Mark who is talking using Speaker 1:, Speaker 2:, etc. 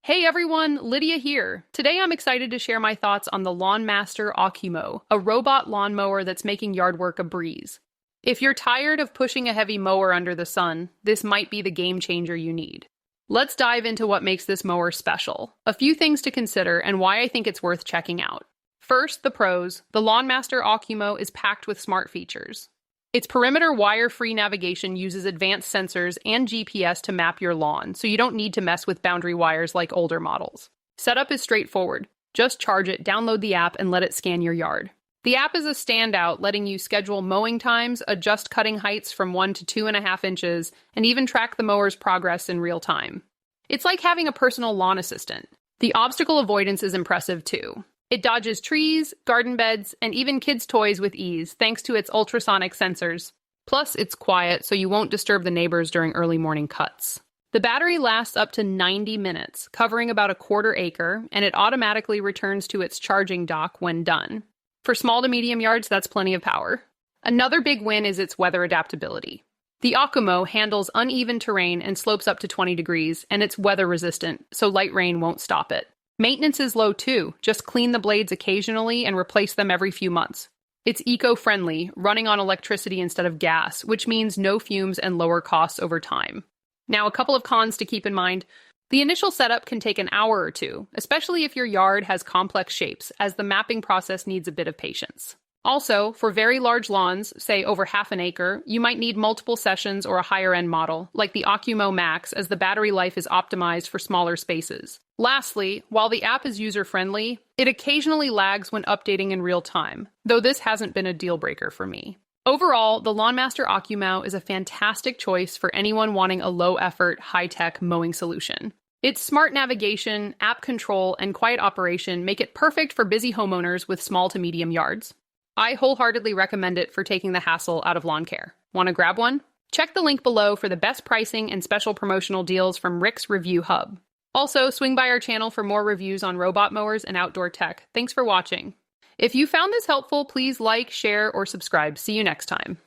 Speaker 1: Hey everyone, Lydia here. Today I'm excited to share my thoughts on the LawnMaster OcuMow, a robot lawnmower that's making yard work a breeze. If you're tired of pushing a heavy mower under the sun, this might be the game changer you need. Let's dive into what makes this mower special, a few things to consider, and why I think it's worth checking out. First, the pros. The LawnMaster OcuMow is packed with smart features. Its perimeter wire-free navigation uses advanced sensors and GPS to map your lawn, so you don't need to mess with boundary wires like older models. Setup is straightforward. Just charge it, download the app, and let it scan your yard. The app is a standout, letting you schedule mowing times, adjust cutting heights from 1 to 2.5 inches, and even track the mower's progress in real time. It's like having a personal lawn assistant. The obstacle avoidance is impressive too. It dodges trees, garden beds, and even kids' toys with ease, thanks to its ultrasonic sensors. Plus, it's quiet, so you won't disturb the neighbors during early morning cuts. The battery lasts up to 90 minutes, covering about a quarter acre, and it automatically returns to its charging dock when done. For small to medium yards, that's plenty of power. Another big win is its weather adaptability. The OcuMow handles uneven terrain and slopes up to 20 degrees, and it's weather resistant, so light rain won't stop it. Maintenance is low too, just clean the blades occasionally and replace them every few months. It's eco-friendly, running on electricity instead of gas, which means no fumes and lower costs over time. Now, a couple of cons to keep in mind. The initial setup can take an hour or two, especially if your yard has complex shapes, as the mapping process needs a bit of patience. Also, for very large lawns, say over half an acre, you might need multiple sessions or a higher-end model, like the OcuMow Max, as the battery life is optimized for smaller spaces. Lastly, while the app is user-friendly, it occasionally lags when updating in real time, though this hasn't been a deal-breaker for me. Overall, the LawnMaster OcuMow is a fantastic choice for anyone wanting a low-effort, high-tech mowing solution. Its smart navigation, app control, and quiet operation make it perfect for busy homeowners with small to medium yards. I wholeheartedly recommend it for taking the hassle out of lawn care. Want to grab one? Check the link below for the best pricing and special promotional deals from Rick's Review Hub. Also, swing by our channel for more reviews on robot mowers and outdoor tech. Thanks for watching. If you found this helpful, please like, share, or subscribe. See you next time.